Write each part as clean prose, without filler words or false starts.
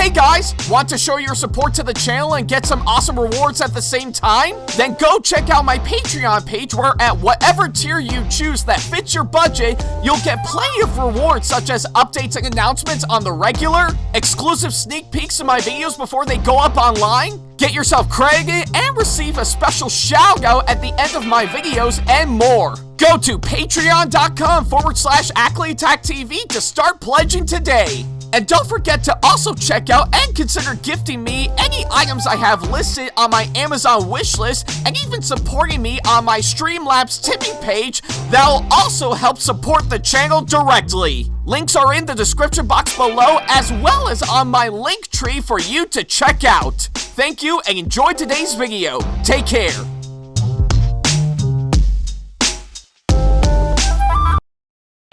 Hey guys, want to show your support to the channel and get some awesome rewards at the same time? Then go check out my Patreon page where at whatever tier you choose that fits your budget, you'll get plenty of rewards such as updates and announcements on the regular, exclusive sneak peeks of my videos before they go up online, get yourself credited, and receive a special shout out at the end of my videos and more. Go to patreon.com/AckleyAttack44227TV to start pledging today. And don't forget to also check out and consider gifting me any items I have listed on my Amazon wishlist and even supporting me on my Streamlabs tipping page that'll also help support the channel directly. Links are in the description box below as well as on my link tree for you to check out. Thank you and enjoy today's video. Take care.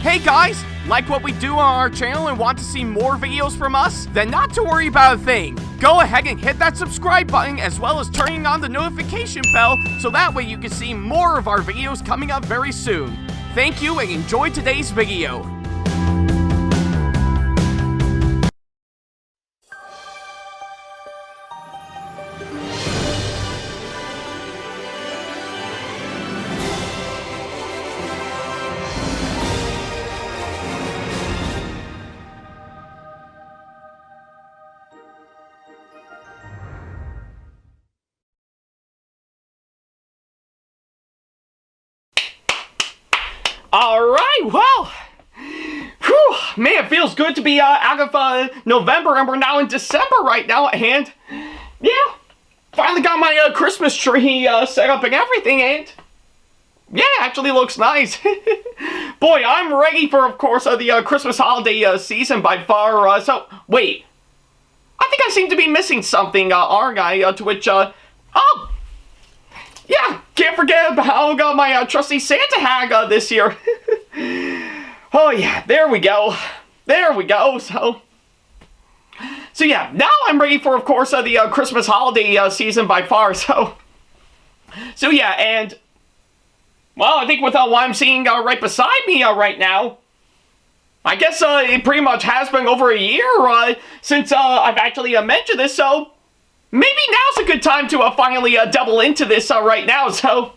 Hey guys, like what we do on our channel and want to see more videos from us? Then not to worry about a thing. Go ahead and hit that subscribe button as well as turning on the notification bell so that way you can see more of our videos coming up very soon. Thank you and enjoy today's video. Alright, well, whew, man, it feels good to be out of November and we're now in December right now, and yeah, finally got my Christmas tree set up and everything, and yeah, it actually looks nice. Boy, I'm ready for, of course, the Christmas holiday season by far, so, wait, I think I seem to be missing something, aren't I, to which, oh, yeah, can't forget about how I got my trusty Santa hat this year. Oh yeah, there we go. There we go. So yeah, now I'm ready for, of course, the Christmas holiday season by far. So yeah, and well, I think with what I'm seeing right beside me right now, I guess it pretty much has been over a year since I've actually mentioned this. So maybe now's a good time to finally double into this right now, so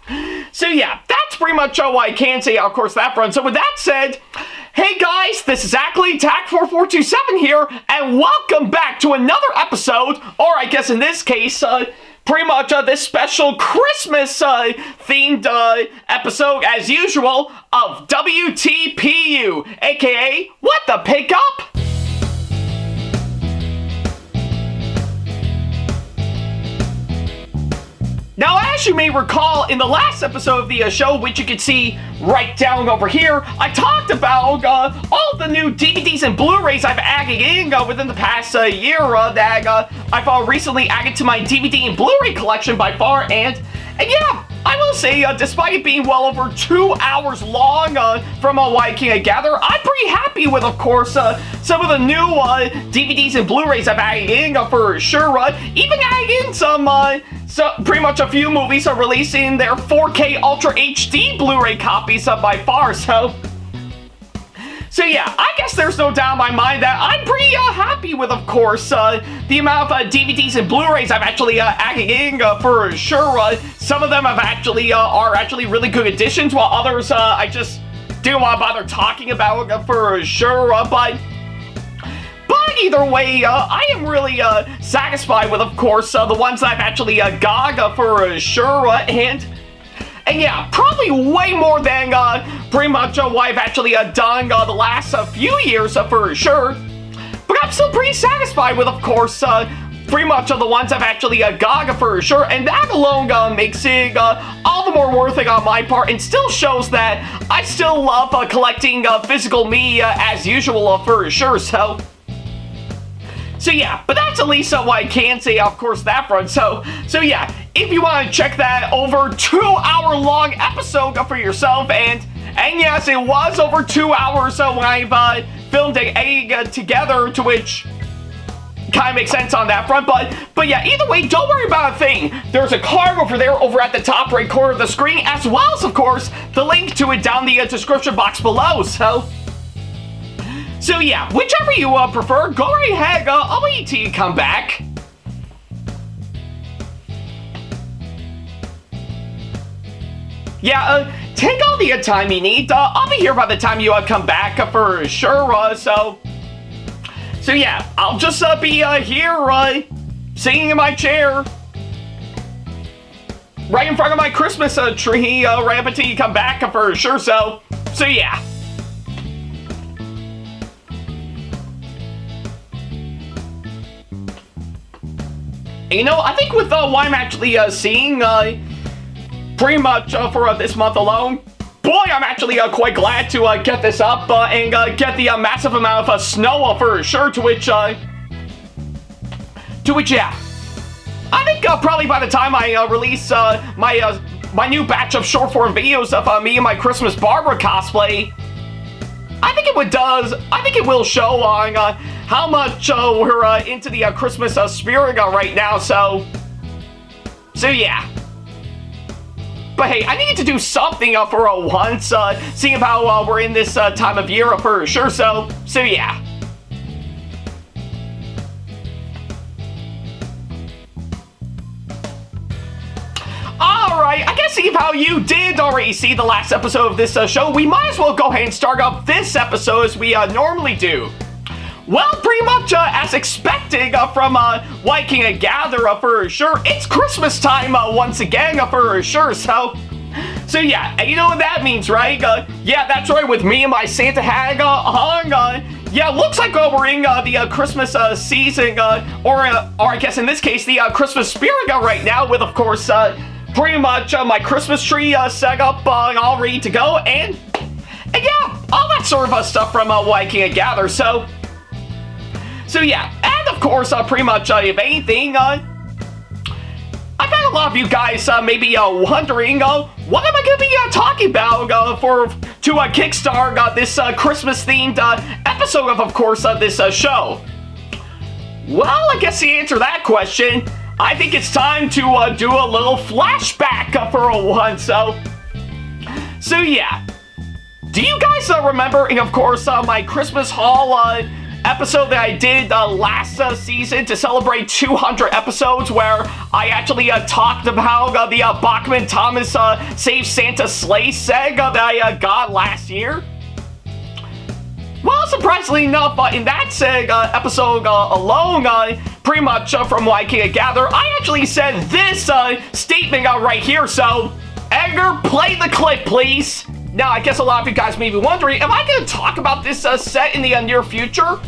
yeah, that's pretty much what I can say, of course, that front. So with that said, hey guys, this is Ackley-Attack4427 here, and welcome back to another episode, or I guess in this case, pretty much this special Christmas themed episode, as usual, of WTPU, aka What the Pickup? Now, as you may recall, in the last episode of the show, which you can see right down over here, I talked about all the new DVDs and Blu-rays I've added in within the past year that I've recently added to my DVD and Blu-ray collection by far, and yeah, I will say, despite it being well over 2 hours long from what I can gather, I'm pretty happy with, of course, some of the new DVDs and Blu-rays I've added in for sure. Even added in some, pretty much a few movies are releasing their 4K Ultra HD Blu-ray copies by far, so yeah, I guess there's no doubt in my mind that I'm pretty happy with, of course, the amount of DVDs and Blu-rays I've actually added in for sure. Some of them have actually are actually really good additions, while others I just didn't want to bother talking about for sure. But either way, I am really satisfied with, of course, the ones that I've actually got for sure, and yeah, probably way more than pretty much what I've actually done the last few years for sure. But I'm still pretty satisfied with, of course, pretty much the ones I've actually got for sure. And that alone makes it all the more worth it on my part, and still shows that I still love collecting physical media as usual for sure. So yeah, but that's at least what I can say, of course, that front. So yeah, if you want to check that over 2 hour long episode for yourself, and yes, it was over 2 hours when I've filmed it together, to which kind of makes sense on that front. But yeah, either way, don't worry about a thing. There's a card over there over at the top right corner of the screen, as well as, of course, the link to it down the description box below. So yeah, whichever you prefer, go right ahead. I'll wait till you come back. Yeah, take all the time you need. I'll be here by the time you come back for sure. So yeah, I'll just be here sitting in my chair right in front of my Christmas tree right up until you come back for sure. So yeah. And, you know, I think with what I'm actually seeing pretty much for this month alone, boy, I'm actually quite glad to get this up and get the massive amount of snow for sure. To which, yeah, I think probably by the time I release my new batch of short form videos of me and my Christmas Barbara cosplay, I think it will show on how much we're into the Christmas spirit right now. So yeah. But hey, I need to do something for once, seeing how we're in this time of year for sure. So yeah. Alright, I guess seeing how you did already see the last episode of this show, we might as well go ahead and start up this episode as we normally do. Well, pretty much as expected from Viking and Gather for sure, it's Christmas time once again for sure. So yeah, and you know what that means, right? Yeah, that's right, with me and my Santa hag hung. Yeah, looks like we're in the Christmas season, or I guess in this case, the Christmas spirit right now, with, of course, pretty much my Christmas tree set up all ready to go, and yeah, all that sort of stuff from Viking and Gather. So yeah, and of course, pretty much if anything, I bet a lot of you guys may be wondering, what am I going to be talking about to kickstart this Christmas-themed episode of course, this show? Well, I guess to answer that question, I think it's time to do a little flashback for one. So yeah, do you guys remember, of course, my Christmas haul episode that I did last season to celebrate 200 episodes, where I actually talked about the Bachmann Thomas Save Santa Sleigh seg that I got last year? Well, surprisingly enough, in that seg episode alone, pretty much from Viking and Gather, I actually said this statement right here. So, Edgar, play the clip, please. Now, I guess a lot of you guys may be wondering, am I going to talk about this set in the near future?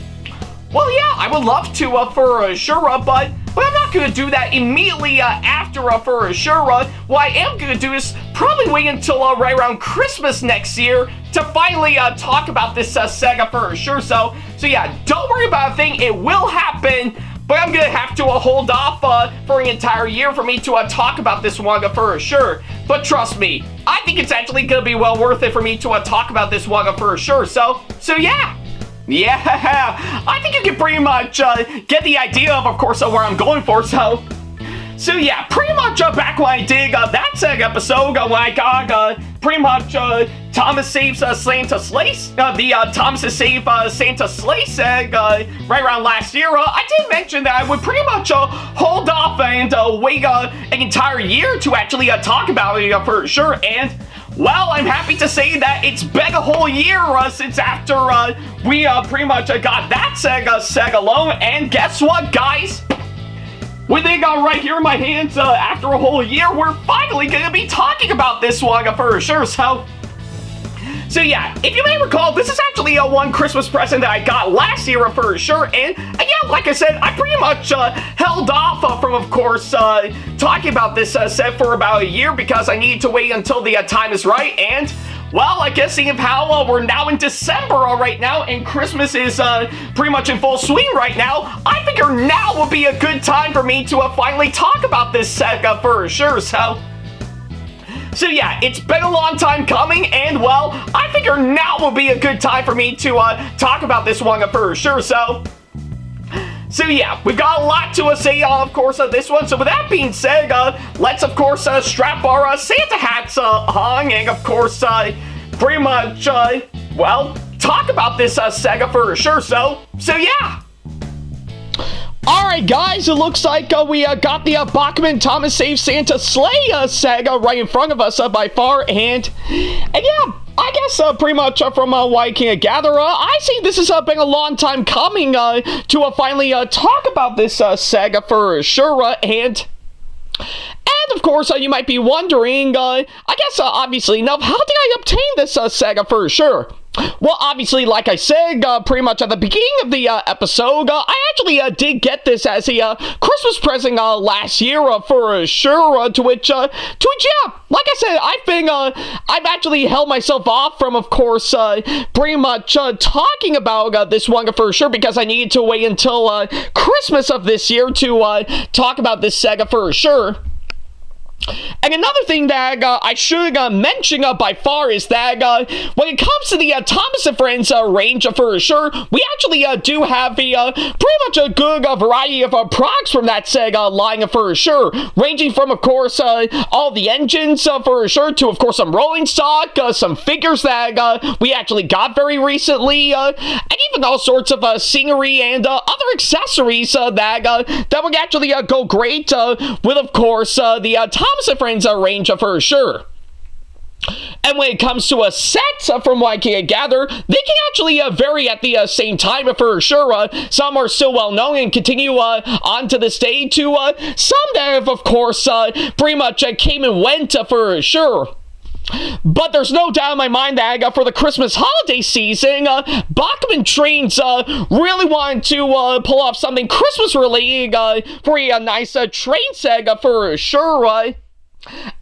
Well, yeah, I would love to for sure, but I'm not going to do that immediately after for sure. What I am going to do is probably wait until right around Christmas next year to finally talk about this Sega for sure. So yeah, don't worry about a thing, it will happen, but I'm going to have to hold off for an entire year for me to talk about this manga for sure. But trust me, I think it's actually going to be well worth it for me to talk about this manga for sure. So yeah. Yeah, I think you can pretty much get the idea of course, where I'm going for. So yeah, pretty much back when I did that seg episode, when I got pretty much Thomas Saves Santa Sleigh, the Thomas Save Santa Sleigh seg right around last year, I did mention that I would pretty much hold off and wait an entire year to actually talk about it for sure. And well, I'm happy to say that it's been a whole year since after we pretty much got that seg alone. And guess what, guys? With it right here in my hands, after a whole year, we're finally going to be talking about this one for sure. So yeah, if you may recall, this is actually one Christmas present that I got last year for sure. And yeah, like I said, I pretty much held off from, of course, talking about this set for about a year because I needed to wait until the time is right. And well, I guess seeing how we're now in December right now and Christmas is pretty much in full swing right now, I figure now would be a good time for me to finally talk about this set for sure. So yeah, it's been a long time coming, and well, I figure now will be a good time for me to talk about this one for sure. So yeah, we've got a lot to say of course this one. So with that being said, let's of course strap our Santa hats on, and of course pretty much well, talk about this saga for sure. So yeah. Alright guys, it looks like we got the Bachmann Thomas Save Santa Sleigh saga right in front of us by far, and yeah, I guess pretty much from Viking Gatherer, I see this has been a long time coming to finally talk about this saga for sure, and of course, you might be wondering, I guess obviously enough, how did I obtain this saga for sure? Well, obviously, like I said, pretty much at the beginning of the episode, I actually did get this as a Christmas present last year for sure. To which, yeah, like I said, I've actually held myself off from, of course, pretty much talking about this one for sure because I needed to wait until Christmas of this year to talk about this saga for sure. And another thing that I should mention by far is that when it comes to the Thomas & Friends range for sure, we actually do have a pretty much a good variety of products from that Sega line for sure, ranging from, of course, all the engines for sure to, of course, some rolling stock, some figures that we actually got very recently, and even all sorts of scenery and other accessories that would actually go great with, of course, the Thomas & Friends range for sure. And when it comes to sets from what I can gather, they can actually vary at the same time for sure. Some are still well known and continue on to this day to some that have, of course, pretty much came and went for sure. But there's no doubt in my mind that for the Christmas holiday season, Bachmann Trains really wanted to pull off something Christmas-related for a nice train saga for sure.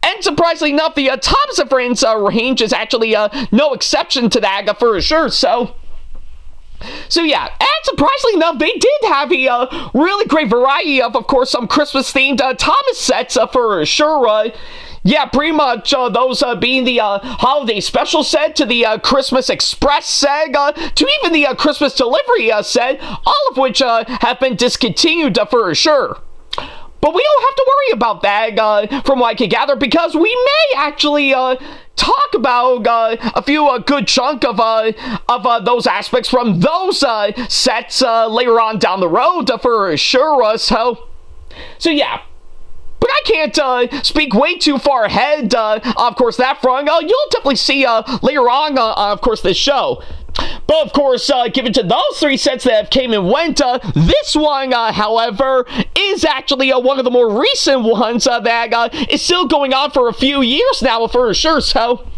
And surprisingly enough, the Thomas & Friends range is actually no exception to that for sure. So yeah, and surprisingly enough, they did have a really great variety of course, some Christmas-themed Thomas sets for sure. Yeah, pretty much those being the holiday special set to the Christmas Express set to even the Christmas delivery set, all of which have been discontinued for sure. But we don't have to worry about that from what I can gather, because we may actually talk about a few good chunk of those aspects from those sets later on down the road for sure. So yeah. But I can't speak way too far ahead, of course, that front. You'll definitely see later on, of course, this show. But, of course, given to those three sets that have came and went, this one, however, is actually one of the more recent ones that is still going on for a few years now, for sure. So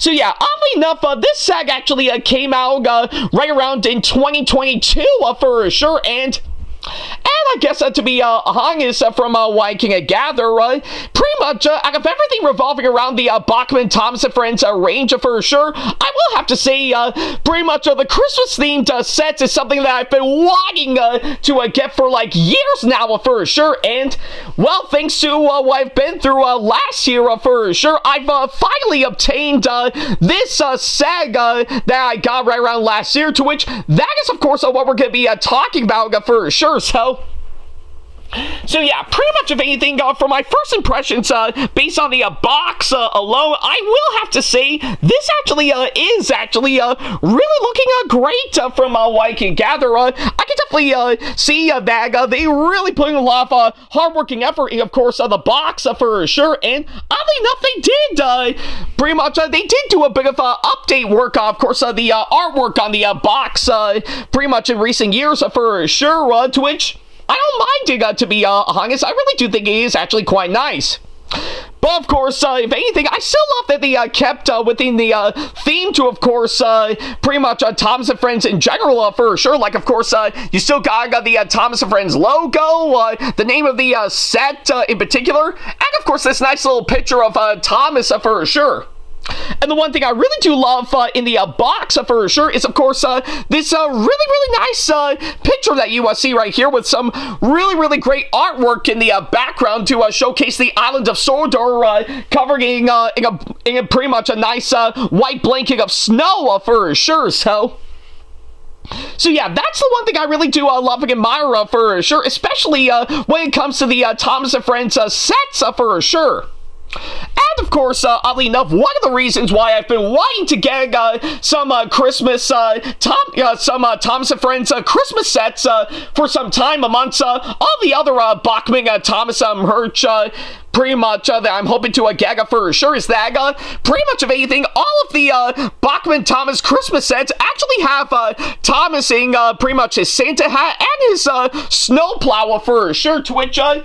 yeah, oddly enough, this saga actually came out right around in 2022, for sure, and I guess to be honest, from what I can gather, pretty much out of everything revolving around the Bachmann Thomas & Friends range for sure, I will have to say pretty much the Christmas-themed sets is something that I've been wanting to get for like years now for sure, and well, thanks to what I've been through last year for sure, I've finally obtained this saga that I got right around last year, to which that is of course what we're going to be talking about for sure. So yeah, pretty much of anything from my first impressions based on the box alone, I will have to say this actually is actually really looking great from what I can gather. I can definitely see that they really putting a lot of hard-working effort in, of course, the box for sure, and oddly enough, they did pretty much, they did do a bit of update work, of course, the artwork on the box pretty much in recent years for sure, to which I don't mind it, to be honest. I really do think it is actually quite nice. But, of course, if anything, I still love that they kept within the theme to, of course, pretty much Thomas & Friends in general, for sure. Like, of course, you still got the Thomas & Friends logo, the name of the set in particular, and, of course, this nice little picture of Thomas for sure. And the one thing I really do love in the box for sure is, of course, this really nice picture that you see right here with some really great artwork in the background to showcase the island of Sordor covered in a pretty much a nice white blanket of snow for sure. So yeah, that's the one thing I really do love and admire for sure, especially when it comes to the Thomas & Friends sets for sure. And of course, oddly enough, one of the reasons why I've been wanting to get some Christmas, Thomas and Friends Christmas sets for some time amongst all the other Bachmann Thomas merch. Pretty much that I'm hoping to get for sure is that pretty much of anything, all of the Bachmann Thomas Christmas sets actually have Thomas in pretty much his Santa hat and his snowplow for sure, to which, yeah,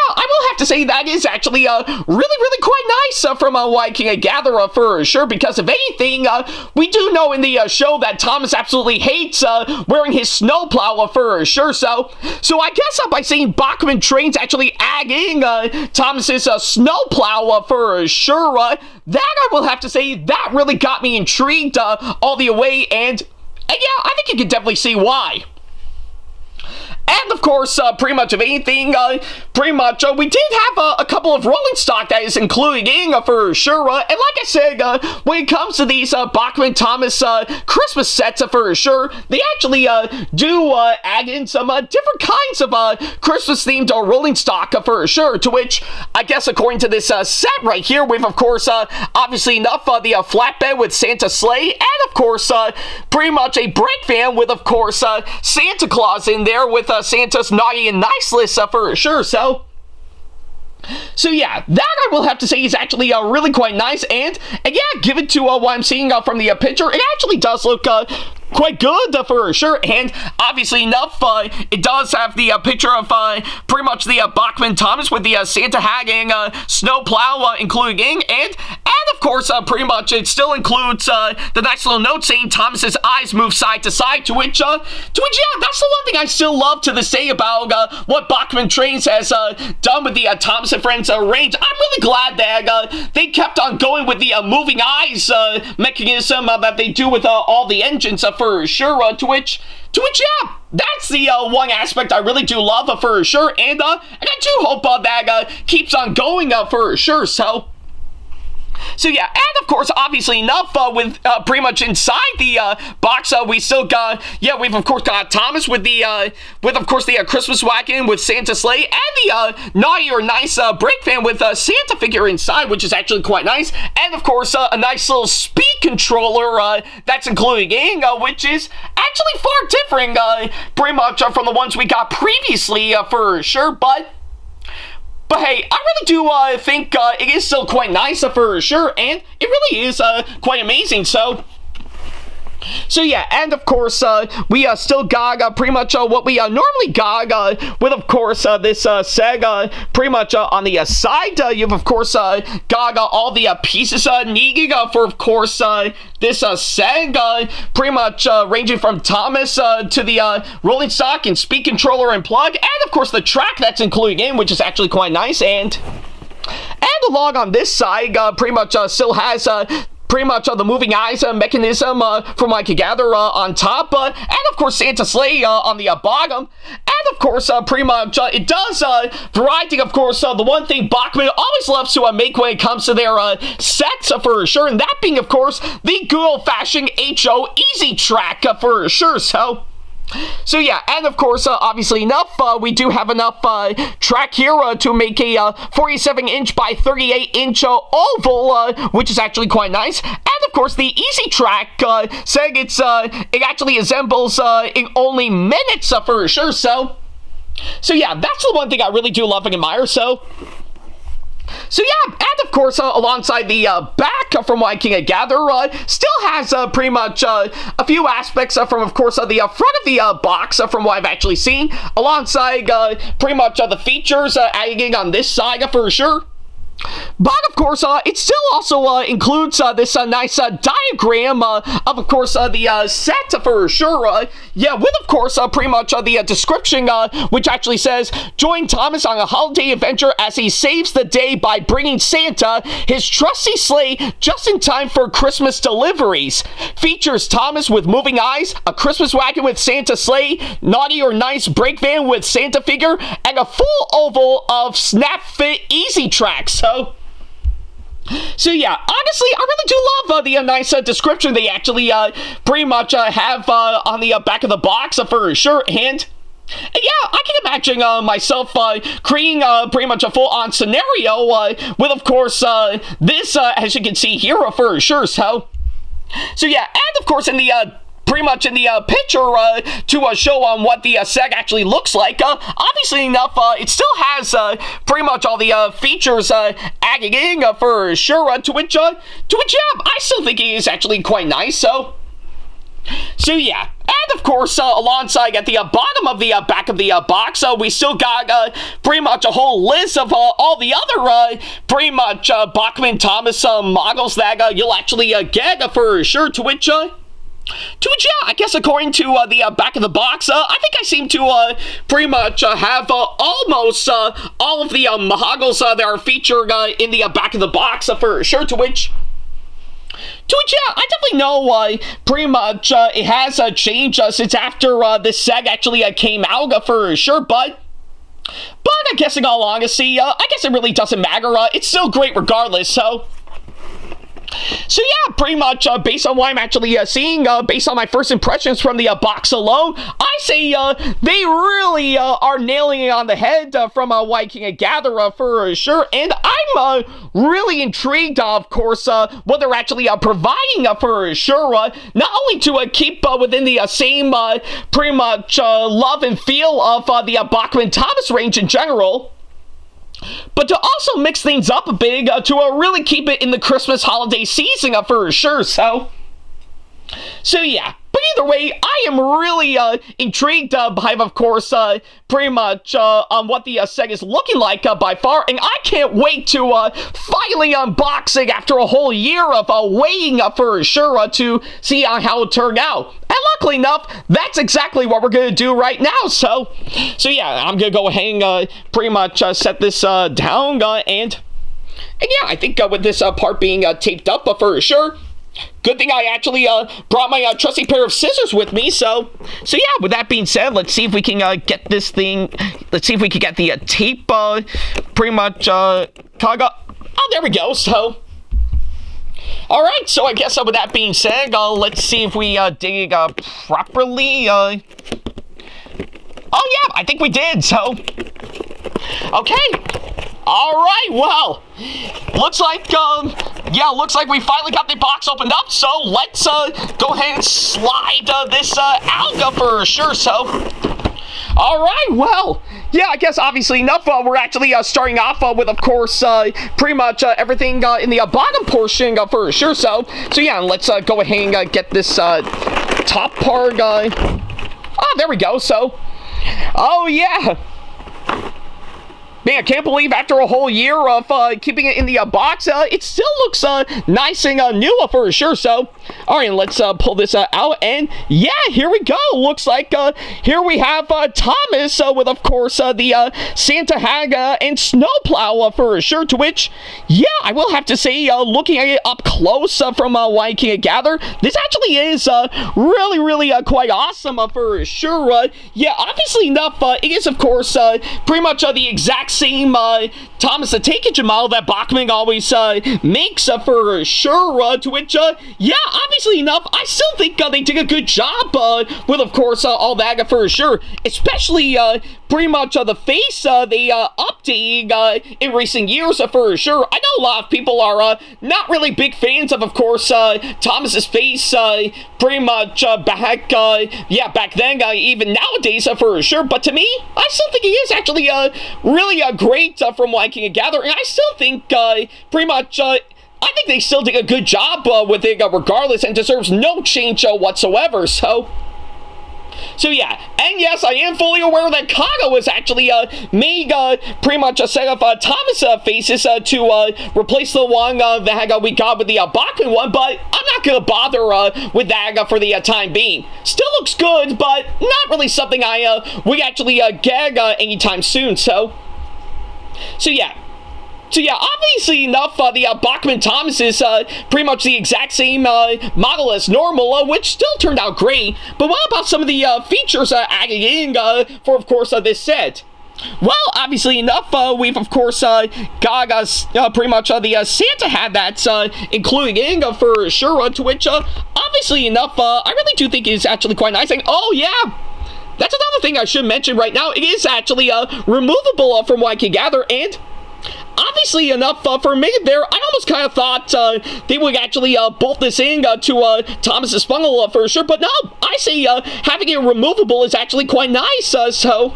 I will have to say that is actually really quite nice from what I can gather for sure, because if anything, we do know in the show that Thomas absolutely hates wearing his snowplow for sure, so I guess by seeing Bachmann trains actually adding Thomas's snowplow for sure, that I will have to say that really got me intrigued all the way, and yeah, I think you can definitely see why. And of course, pretty much of anything, pretty much, we did have a couple of rolling stock that is including for sure, and like I said, when it comes to these Bachmann Thomas Christmas sets for sure, they actually do add in some different kinds of Christmas-themed rolling stock for sure, to which, I guess according to this set right here, we've of course, obviously enough, the flatbed with Santa Sleigh, and of course, pretty much a brake van with, of course, Santa Claus in there with Santa's naughty and nice list for sure, so yeah, that I will have to say is actually really quite nice, and yeah, given to what I'm seeing from the picture, it actually does look quite good for sure, and obviously enough, it does have the picture of pretty much the Bachmann Thomas with the Santa hat and snowplow including, and of course, pretty much it still includes the nice little note saying Thomas's eyes move side to side, to which yeah, that's the one thing I still love to this day about what Bachmann Trains has done with the Thomas and Friends range. I'm really glad that they kept on going with the moving eyes mechanism that they do with all the engines for sure, to which, yeah, that's the one aspect I really do love for sure, and I do hope that keeps on going for sure, so yeah, and of course, obviously enough, with pretty much inside the box, we still got, yeah, we've of course got Thomas with of course the Christmas wagon with Santa Sleigh, and the naughty or nice brake van with Santa figure inside, which is actually quite nice, and of course a nice little speed controller that's included in, which is actually far different, pretty much from the ones we got previously for sure, but hey, I really do think it is still quite nice for sure, and it really is quite amazing, so yeah, and of course, we still got pretty much what we normally got with, of course, this Sega pretty much on the side. You've, of course, got all the pieces needed for, of course, this Sega, pretty much ranging from Thomas to the rolling stock and speed controller and plug, and, of course, the track that's included in, which is actually quite nice, and along on this side, pretty much still has pretty much the moving eyes mechanism from what I can gather on top, and of course Santa Sleigh on the bottom, and of course pretty much it does variety, of course, the one thing Bachmann always loves to make when it comes to their sets for sure, and that being of course the good old-fashioned HO Easy Track for sure, so yeah, and of course, obviously enough, we do have enough track here to make a 47-inch by 38-inch oval, which is actually quite nice. And of course, the Easy Track saying it actually assembles in only minutes for sure. So yeah, that's the one thing I really do love and admire. So yeah, and of course, alongside the back, from what I can gather, still has pretty much a few aspects from, of course, the front of the box, from what I've actually seen, alongside pretty much the features adding on this side for sure. But of course, it still also includes this nice diagram of course, the set for sure. Yeah, with of course, pretty much the description, which actually says, join Thomas on a holiday adventure as he saves the day by bringing Santa his trusty sleigh just in time for Christmas deliveries. Features Thomas with moving eyes, a Christmas wagon with Santa Sleigh, naughty or nice brake van with Santa figure, and a full oval of snap fit Easy Tracks. So yeah, honestly, I really do love the nice description they actually pretty much have on the back of the box for sure, and And yeah, I can imagine myself creating pretty much a full-on scenario with, of course, this, as you can see here, for sure. So yeah, and of course, in the pretty much in the picture to show on what the SEG actually looks like. Obviously enough, it still has pretty much all the features added in for sure. To which yeah, I still think it is actually quite nice. So yeah, and of course, alongside at the bottom of the back of the box, we still got pretty much a whole list of all the other pretty much Bachmann Thomas models that you'll actually get for sure. To which, yeah, I guess according to the back of the box, I think I seem to pretty much have almost all of the models that are featured in the back of the box for sure. To which, yeah, I definitely know pretty much it has changed since after this SEG actually came out for sure, but I guess in all honesty, I guess it really doesn't matter. It's still great regardless, so yeah, pretty much based on what I'm actually seeing, based on my first impressions from the box alone, I say they really are nailing it on the head from what I can gather for sure. And I'm really intrigued, of course, what they're actually providing for sure. Not only to keep within the same pretty much love and feel of the Bachmann Thomas range in general, but to also mix things up a bit to really keep it in the Christmas holiday season for sure. So yeah. But either way, I am really intrigued by, of course, pretty much on what the SEG is looking like by far, and I can't wait to finally unbox it after a whole year of waiting for sure to see how it turned out. And luckily enough, that's exactly what we're going to do right now. So yeah, I'm going to go ahead and pretty much set this down, and yeah, I think with this part being taped up for sure, good thing I actually brought my trusty pair of scissors with me. So yeah, with that being said, let's see if we can get this thing. Let's see if we can get the tape pretty much caught up. Oh, there we go. So all right. So I guess with that being said, let's see if we did it properly. Oh yeah, I think we did. So okay. All right, well, looks like, yeah, looks like we finally got the box opened up, so let's go ahead and slide this out for sure. So, all right, well, yeah, I guess obviously enough, we're actually starting off with, of course, pretty much everything in the bottom portion for sure. So yeah, let's go ahead and get this top part. Oh, there we go. So, oh yeah. Man, I can't believe after a whole year of keeping it in the box, it still looks nice and new for sure. So, all right, let's pull this out, and yeah, here we go. Looks like here we have Thomas with, of course, the Santa hat and snowplow for sure. To which, yeah, I will have to say, looking at it up close from what I can gather, this actually is really quite awesome for sure. Yeah, obviously enough, it is, of course, pretty much the exact same Thomas the Tank Engine model that Bachmann always makes for sure. To which, yeah, obviously enough, I still think they did a good job with, of course, all that for sure. Especially pretty much the face they updated in recent years for sure. I know a lot of people are not really big fans of course, Thomas's face pretty much back then, even nowadays for sure. But to me, I still think he is actually really great from what I can gather, and I still think pretty much I think they still did a good job with it regardless, and deserves no change whatsoever. So yeah, and yes, I am fully aware that Kaga was actually made pretty much a set of Thomas faces to replace the one that we got with the Bachmann one, but I'm not going to bother with that for the time being. Still looks good, but not really something we actually get anytime soon. So yeah. So yeah, obviously enough, the Bachmann Thomas is pretty much the exact same model as normal, which still turned out great. But what about some of the features added in for, of course, this set? Well, obviously enough, we've, of course, got pretty much the Santa hat that's included in for sure, to which, obviously enough, I really do think is actually quite nice. And, oh, yeah, that's another thing I should mention right now. It is actually removable from what I can gather, and obviously enough for me there, I almost kind of thought they would actually bolt this in to Thomas's funnel for sure, but no, I say having it removable is actually quite nice, So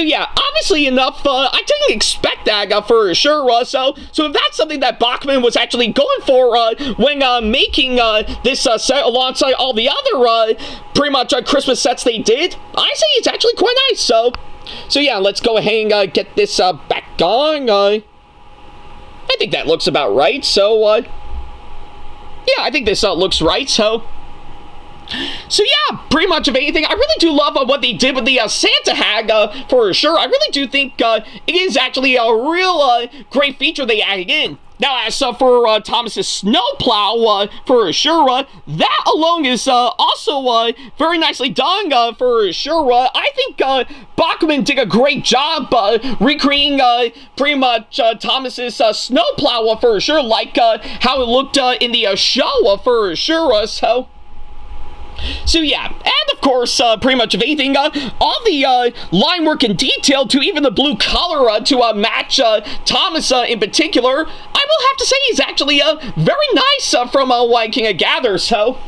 yeah, obviously enough, I didn't expect that for sure, so if that's something that Bachmann was actually going for when making this set alongside all the other pretty much Christmas sets they did, I say it's actually quite nice, so yeah, let's go ahead and get this back on. I think that looks about right, so yeah, I think this looks right, so yeah, pretty much of anything. I really do love what they did with the Santa hag for sure. I really do think it is actually a real great feature they added in. Now, as for Thomas's snowplow, for sure, that alone is also very nicely done, for sure. I think Bachmann did a great job recreating pretty much Thomas's snowplow, for sure, like how it looked in the show, for sure, So yeah, and of course, pretty much of anything, all the line work and detail to even the blue color to match Thomas in particular, I will have to say he's actually very nice from what I can gather, so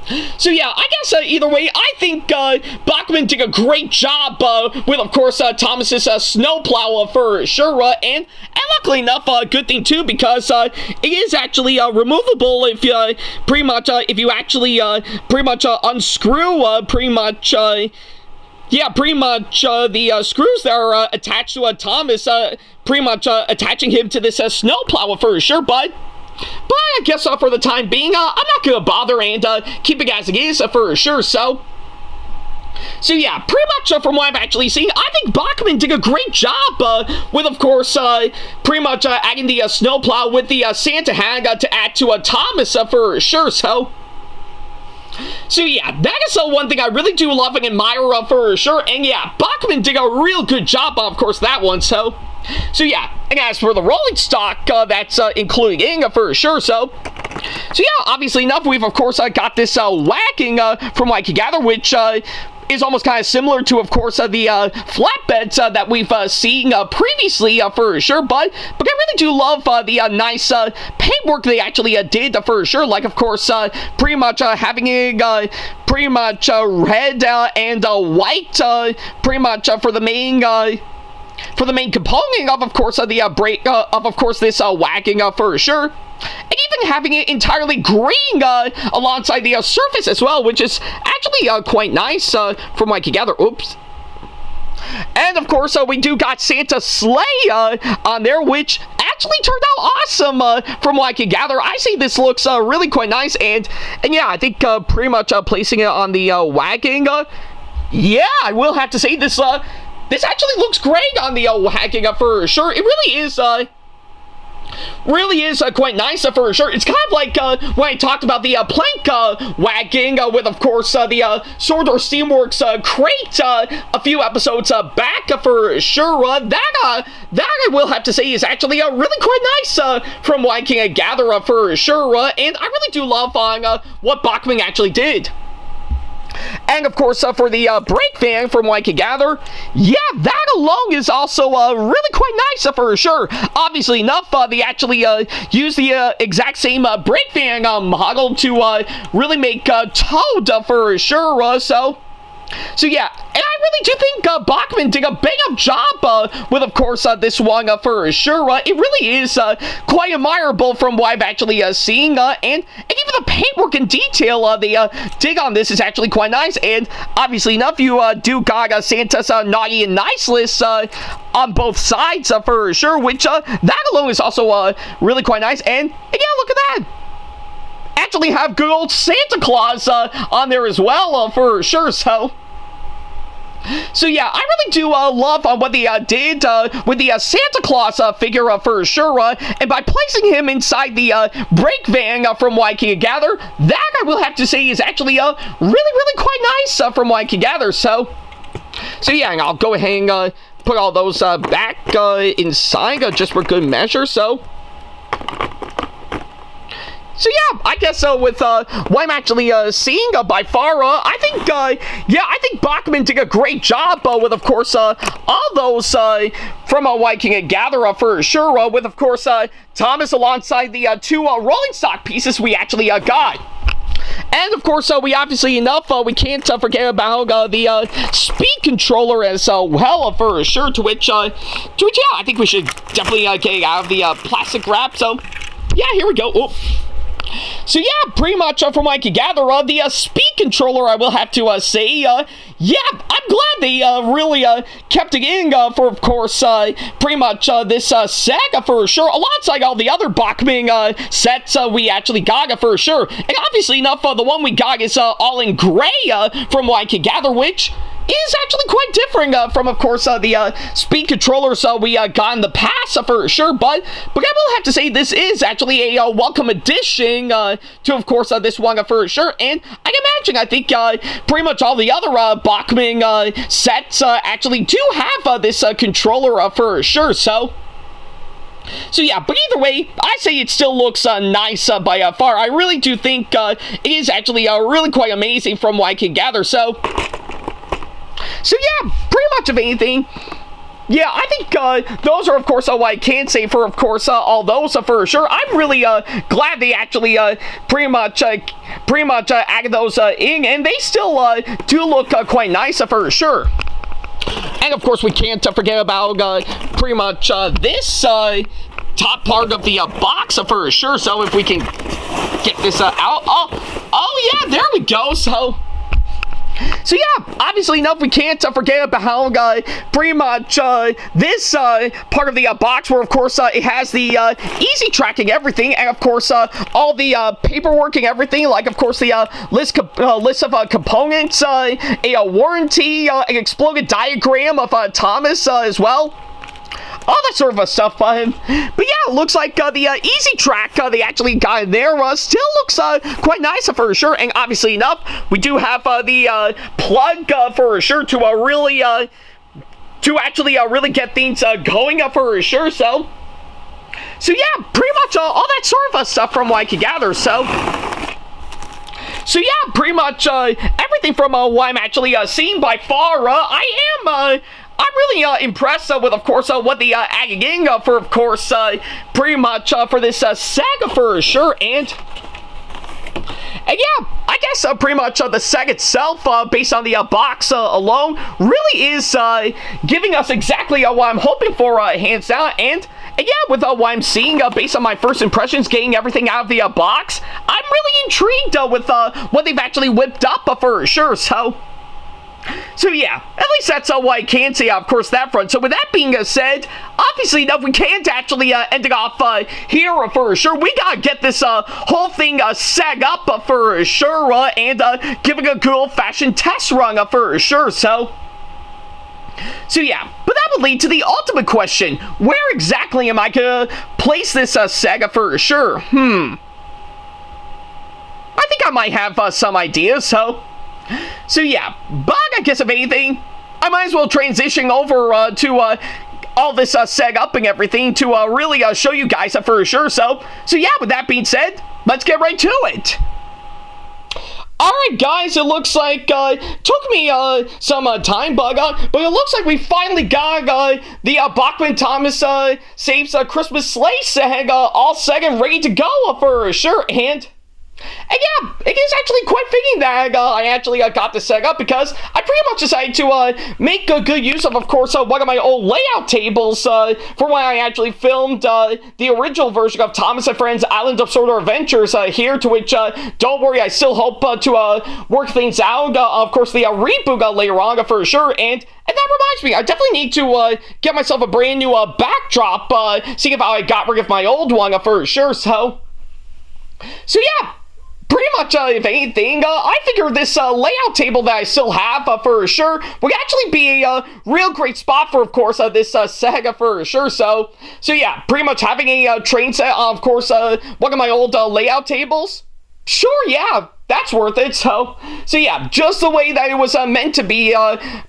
yeah, I guess either way, I think Bachmann did a great job with, of course, Thomas's snowplow for sure, and luckily enough, a good thing too, because it is actually removable if you pretty much if you actually pretty much unscrew pretty much yeah, pretty much the screws that are attached to Thomas, pretty much attaching him to this snowplow for sure, but I guess for the time being, I'm not going to bother and keep it as it is for sure, so yeah, pretty much from what I've actually seen, I think Bachmann did a great job with, of course, pretty much adding the snowplow with the Santa hag to add to Thomas for sure, so yeah, that is one thing I really do love and admire for sure, and yeah, Bachmann did a real good job of course, that one, so yeah, and as for the rolling stock, that's including in for sure, so yeah, obviously enough, we've of course got this whacking from what I can gather, which is almost kind of similar to, of course, the flatbeds that we've seen previously for sure, but I really do love the nice paintwork they actually did for sure, like, of course, pretty much having it pretty much red and white, pretty much for the main component of course, the break of course, this whacking for sure. And even having it entirely green alongside the surface as well, which is actually quite nice from what I can gather. Oops. And of course, we do got Santa's sleigh on there, which actually turned out awesome from what I can gather. I see this looks really quite nice, and yeah, I think pretty much placing it on the wagon. Yeah, I will have to say this actually looks great on the wagon for sure. It really is quite nice for sure. It's kind of like when I talked about the plank wagging with, of course, the Sword or Steamworks crate a few episodes back for sure. That I will have to say is actually really quite nice from what I can gather for sure. And I really do love what Bachmann actually did. And of course, for the brake fan, from what I can gather, yeah, that alone is also really quite nice for sure. Obviously enough, they actually use the exact same brake fan model to really make Toad for sure. So yeah, and I really do think Bachmann did a bang-up job with, of course, this one for sure. It really is quite admirable from what I've actually seen, and even the paintwork and detail they dig on this is actually quite nice. And obviously enough, you do got Santa's naughty and nice list on both sides for sure, which that alone is also really quite nice. And yeah, look at that. Actually have good old Santa Claus on there as well for sure, so yeah, I really do love what they did with the Santa Claus figure for sure, and by placing him inside the brake van from what I can gather, that I will have to say is actually really quite nice from what I can gather, so yeah, and I'll go ahead and put all those back inside just for good measure, so So yeah, I guess with what I'm actually seeing by far, I think Bachmann did a great job with, of course, all those from what I can gather for sure, with, of course, Thomas alongside the two rolling stock pieces we actually got. And of course, we obviously we can't forget about the speed controller as well for sure. To which, yeah, I think we should definitely get out of the plastic wrap. So yeah, here we go. Oh. So yeah, pretty much from what I can gather, the speed controller, I will have to say, yeah, I'm glad they really kept it in for, of course, pretty much this saga for sure, alongside all the other Bachmann sets we actually got for sure. And obviously enough, the one we got is all in gray from what I can gather, which is actually quite different from, of course, the speed controllers we got in the past for sure. But I will have to say this is actually a welcome addition to, of course, this one for sure. And I can imagine, I think pretty much all the other Bachmann sets actually do have this controller for sure. So yeah, but either way, I say it still looks nice by far. I really do think it is actually really quite amazing from what I can gather. So yeah, pretty much of anything. Yeah, I think those are, of course, what I can say for, of course, all those for sure. I'm really glad they actually pretty much added those in, and they still do look quite nice for sure. And of course, we can't forget about pretty much this top part of the box for sure. So if we can get this out, oh yeah, there we go. So yeah, obviously enough, we can't forget about pretty much this part of the box where, of course, it has the easy tracking everything, and of course all the paperwork and everything, like of course the list of components, a warranty, an exploded diagram of Thomas as well. All that sort of stuff. But yeah, it looks like the easy track they actually got in there still looks quite nice for sure. And obviously enough, we do have the plug for sure to really really get things going for sure. So yeah, pretty much all that sort of stuff from what I can gather. So yeah, pretty much everything from what I'm actually seeing by far. I'm really impressed with, of course, what the adding in for, of course, pretty much for this saga for sure. And yeah, I guess pretty much the set itself, based on the box alone, really is giving us exactly what I'm hoping for, hands down. And yeah, with what I'm seeing, based on my first impressions, getting everything out of the box, I'm really intrigued with what they've actually whipped up for sure. So yeah, at least that's what I can say, of course, that front. So with that being said, obviously, enough, we can't actually end it off here for sure. We gotta get this whole thing set up for sure, and give it a good old-fashioned test run for sure. So yeah, but that would lead to the ultimate question: where exactly am I gonna place this Sega for sure? I think I might have some ideas. So yeah, but I guess if anything, I might as well transition over to all this set up and everything to really show you guys for sure. So yeah, with that being said, let's get right to it. Alright guys, it looks like took me some time, but it looks like we finally got the Bachmann Thomas Saves Christmas Sleigh set all set and ready to go for sure. And yeah, it is actually quite fitting that I actually got this set up, because I pretty much decided to make a good use of course, one of my old layout tables for when I actually filmed the original version of Thomas and Friends Island of Sort of Adventures here, to which, don't worry, I still hope to work things out, of course, the reboot later on for sure. And that reminds me, I definitely need to get myself a brand new backdrop, seeing if I got rid of my old one for sure. So yeah, pretty much, if anything, I figure this layout table that I still have for sure would actually be a real great spot for, of course, this saga for sure. So yeah, pretty much having a train set, of course, one of my old layout tables. Sure, yeah, that's worth it. So yeah, just the way that it was meant to be,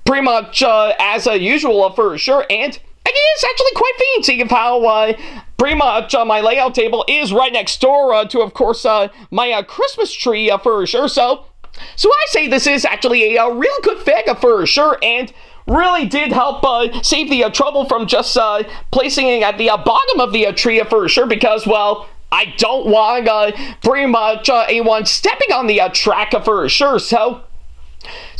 pretty much as usual for sure. And it is actually quite fancy of how pretty much my layout table is right next door to, of course, my Christmas tree for sure. So I say this is actually a real good fig for sure, and really did help save the trouble from just placing it at the bottom of the tree for sure, because, well, I don't want pretty much anyone stepping on the track for sure. So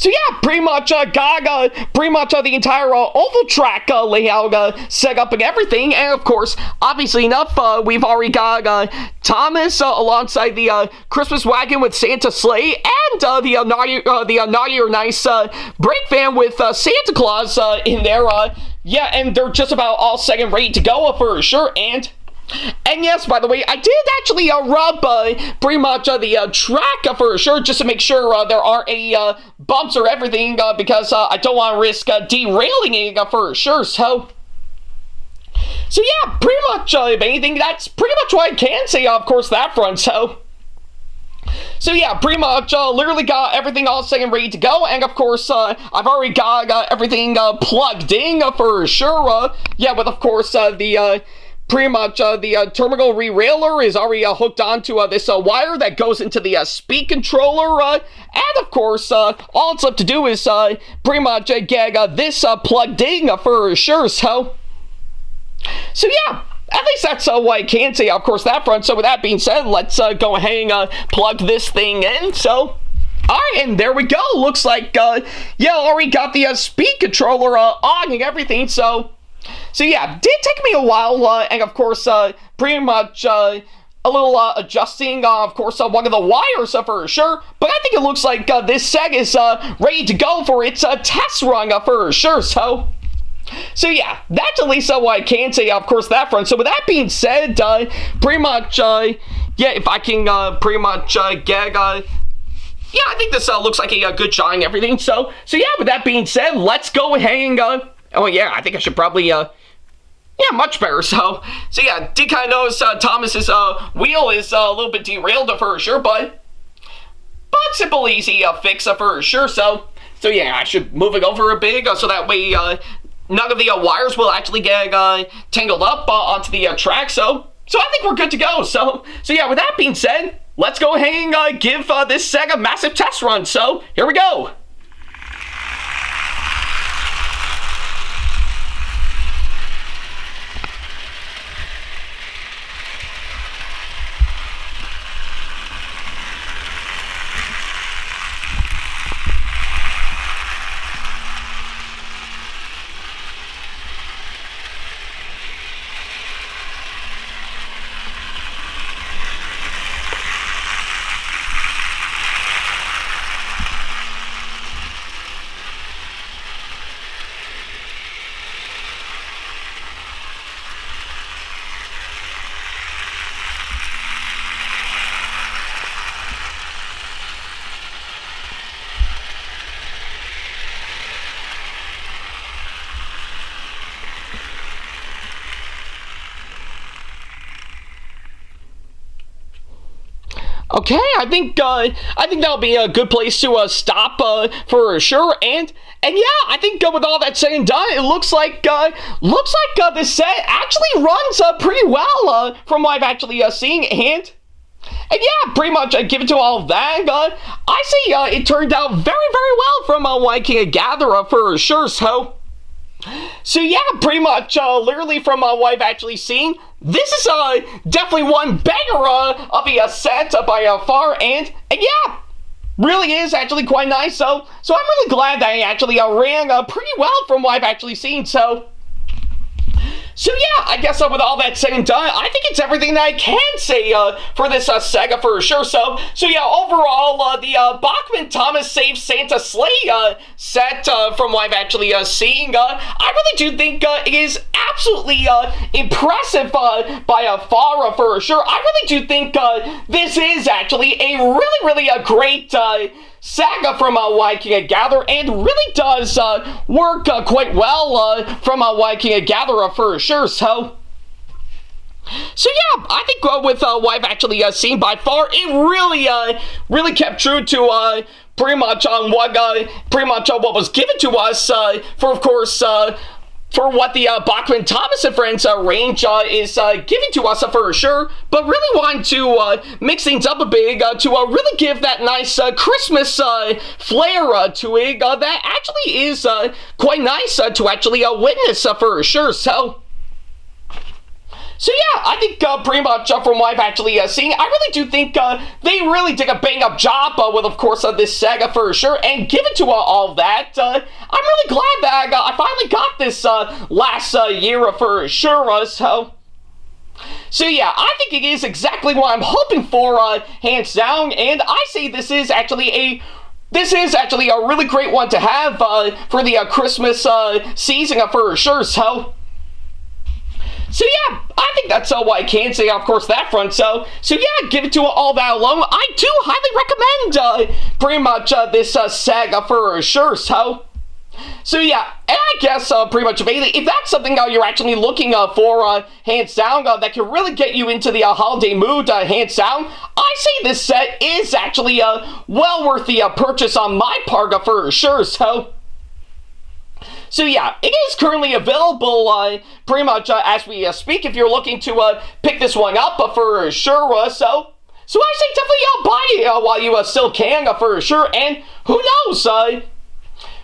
yeah, pretty much got pretty much the entire oval track layout set up and everything, and of course, obviously enough, we've already got Thomas alongside the Christmas wagon with Santa Sleigh, and the naughty or nice break van with Santa Claus in there. Yeah, and they're just about all set and ready to go for sure. And yes, by the way, I did actually rub pretty much the track for sure, just to make sure there aren't any bumps or everything, because I don't want to risk derailing it for sure. So yeah, pretty much if anything, that's pretty much what I can say, of course, that front. So yeah, pretty much literally got everything all set and ready to go, and of course I've already got everything plugged in for sure. Yeah, with of course the pretty much the terminal rerailer is already hooked onto this wire that goes into the speed controller, and of course all it's left to do is pretty much get this plugged in for sure. So yeah, at least that's what I can say, of course, that front. So with that being said, let's go ahead and plug this thing in. So alright, and there we go. Looks like yeah, already got the speed controller on and everything. So yeah, did take me a while, and of course, pretty much a little adjusting, of course, one of the wires for sure, but I think it looks like this set is ready to go for its test run for sure. So yeah, that's at least what I can say, of course, that front. So with that being said, pretty much, yeah, if I can pretty much get yeah, I think this looks like a good shot and everything. So yeah, with that being said, let's go ahead and oh yeah, I think I should probably yeah, much better. So yeah, did kind of notice Thomas's wheel is a little bit derailed for sure, but simple, easy fix for sure. So yeah, I should move it over a bit so that way none of the wires will actually get tangled up onto the track. So I think we're good to go. So yeah, with that being said, let's go ahead and give this set a massive test run. So here we go. Okay, I think that'll be a good place to stop for sure. And yeah, I think with all that said and done, it looks like this set actually runs pretty well from what I've actually seen. And yeah, pretty much given to all of that, I see it turned out very, very well from what I can gather for sure. So yeah, pretty much literally from what I've actually seen, this is definitely one banger of a set by far, and yeah, really is actually quite nice. So I'm really glad that I actually ran pretty well from what I've actually seen. So yeah, I guess with all that said and done, I think it's everything that I can say for this Sega for sure. So yeah, overall, the Bachmann Thomas Saves Santa Sleigh set from what I've actually seen, I really do think it is absolutely impressive by far for sure. I really do think this is actually a really great saga from what I can gather, and really does work quite well from what I can gather for sure. So yeah, I think with what I've actually seen by far, it really kept true to pretty much what was given to us for, of course, for what the Bachmann, Thomas and Friends range is giving to us for sure, but really want to mix things up a bit to really give that nice Christmas flair to it that actually is quite nice to actually witness for sure. So yeah, I think pretty much from what I've actually seen, I really do think they really did a bang-up job with, of course, this saga for sure. And given to all that, I'm really glad that I finally got this last year for sure. So yeah, I think it is exactly what I'm hoping for, hands down. And I say this is actually a really great one to have for the Christmas season for sure. So yeah, I think that's what I can say, of course, that front. So yeah, give it to all that alone. I do highly recommend pretty much this saga for sure. So yeah, and I guess pretty much if that's something you're actually looking for, hands down, that can really get you into the holiday mood, hands down, I say this set is actually well worth the purchase on my part for sure. So yeah, it is currently available pretty much as we speak if you're looking to pick this one up for sure. So I say definitely buy it while you still can for sure. And who knows,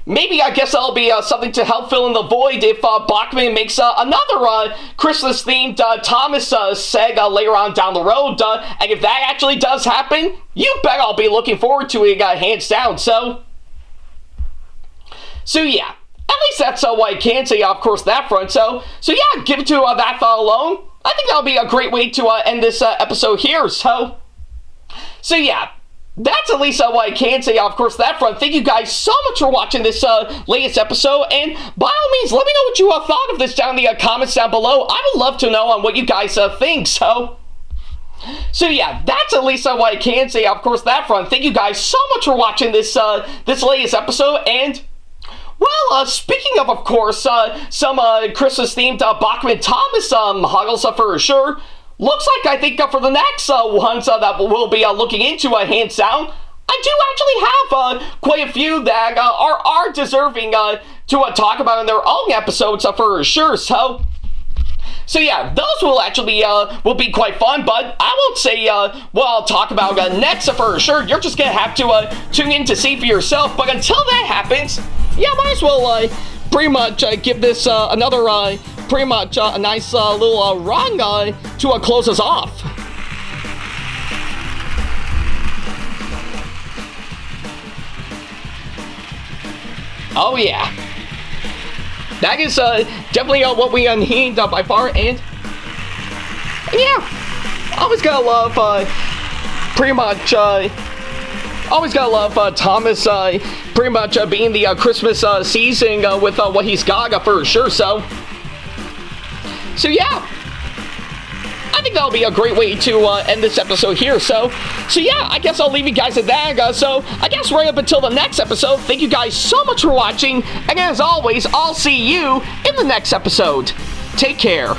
maybe I guess that'll be something to help fill in the void if Bachmann makes another Christmas-themed Thomas saga later on down the road. And if that actually does happen, you bet I'll be looking forward to it hands down. So yeah. At least that's what I can say, of course, that front. So yeah, give it to that thought alone. I think that'll be a great way to end this episode here. So yeah, that's at least what I can say, of course, that front. Thank you guys so much for watching this latest episode. And by all means, let me know what you thought of this down in the comments down below. I would love to know on what you guys think. So yeah, that's at least what I can say, of course, that front. Thank you guys so much for watching this latest episode. And well, speaking of course, some Christmas-themed Bachmann Thomas huddles for sure. Looks like I think for the next ones that we'll be looking into, hands down, I do actually have quite a few that are deserving to talk about in their own episodes for sure. So yeah, those will actually will be quite fun, but I won't say what I'll talk about next for sure. You're just gonna have to tune in to see for yourself. But until that happens, yeah, might as well pretty much give this another pretty much a nice little run to close us off. Oh yeah. That is definitely what we need by far, and yeah, always gotta love pretty much always gotta love Thomas pretty much being the Christmas season with what he's got for sure. So yeah, I think that'll be a great way to end this episode here. So yeah, I guess I'll leave you guys at that. So I guess right up until the next episode, thank you guys so much for watching. And as always, I'll see you in the next episode. Take care.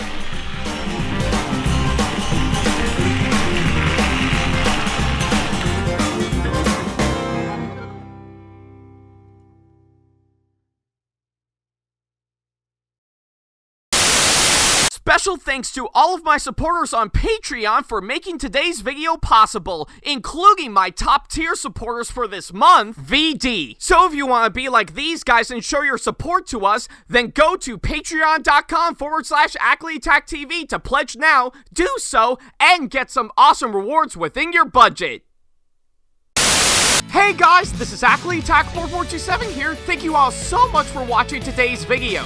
Special thanks to all of my supporters on Patreon for making today's video possible, including my top tier supporters for this month, VD. So if you want to be like these guys and show your support to us, then go to patreon.com/AckleyTackTV to pledge now, do so, and get some awesome rewards within your budget. Hey guys, this is AckleyTack4427 here. Thank you all so much for watching today's video.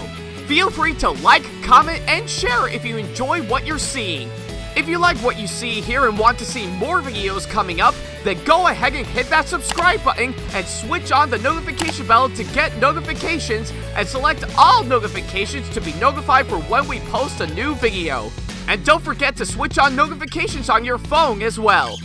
Feel free to like, comment, and share if you enjoy what you're seeing. If you like what you see here and want to see more videos coming up, then go ahead and hit that subscribe button and switch on the notification bell to get notifications, and select all notifications to be notified for when we post a new video. And don't forget to switch on notifications on your phone as well.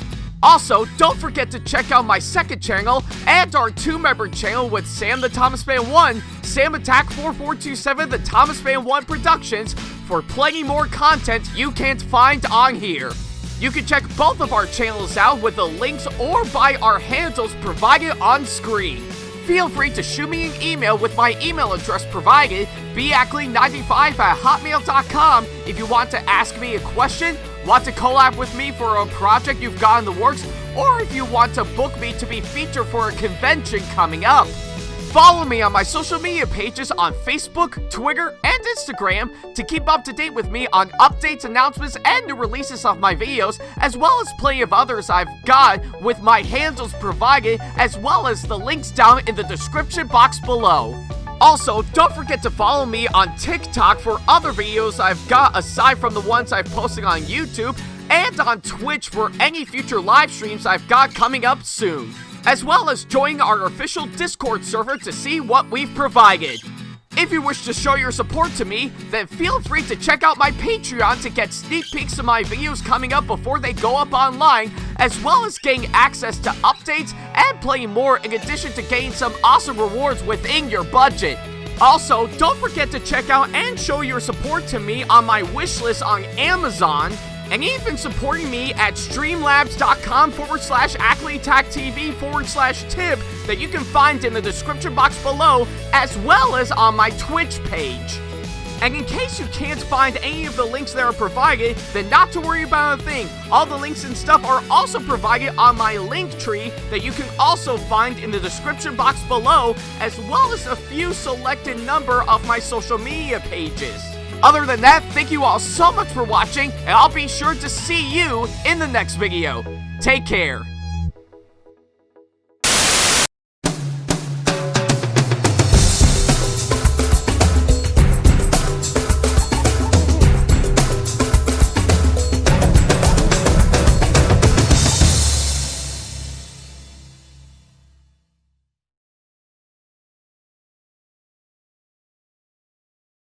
Also, don't forget to check out my second channel and our 2-member channel with Sam the Thomas Fan 1, SamAttack4427TheThomasFan1 Productions, for plenty more content you can't find on here. You can check both of our channels out with the links or by our handles provided on screen. feel free to shoot me an email with my email address provided, backley95@hotmail.com, if you want to ask me a question, want to collab with me for a project you've got in the works, or if you want to book me to be featured for a convention coming up. Follow me on my social media pages on Facebook, Twitter, and Instagram to keep up to date with me on updates, announcements, and new releases of my videos, as well as plenty of others I've got with my handles provided, as well as the links down in the description box below. Also, don't forget to follow me on TikTok for other videos I've got aside from the ones I've posted on YouTube, and on Twitch for any future live streams I've got coming up soon, as well as join our official Discord server to see what we've provided. If you wish to show your support to me, then feel free to check out my Patreon to get sneak peeks of my videos coming up before they go up online, as well as getting access to updates and playing more, in addition to getting some awesome rewards within your budget. Also, don't forget to check out and show your support to me on my wishlist on Amazon, and even supporting me at streamlabs.com/AckleyTACTV/tip that you can find in the description box below, as well as on my Twitch page. And in case you can't find any of the links that are provided, then not to worry about a thing. All the links and stuff are also provided on my link tree that you can also find in the description box below, as well as a few selected number of my social media pages. Other than that, thank you all so much for watching, and I'll be sure to see you in the next video. Take care.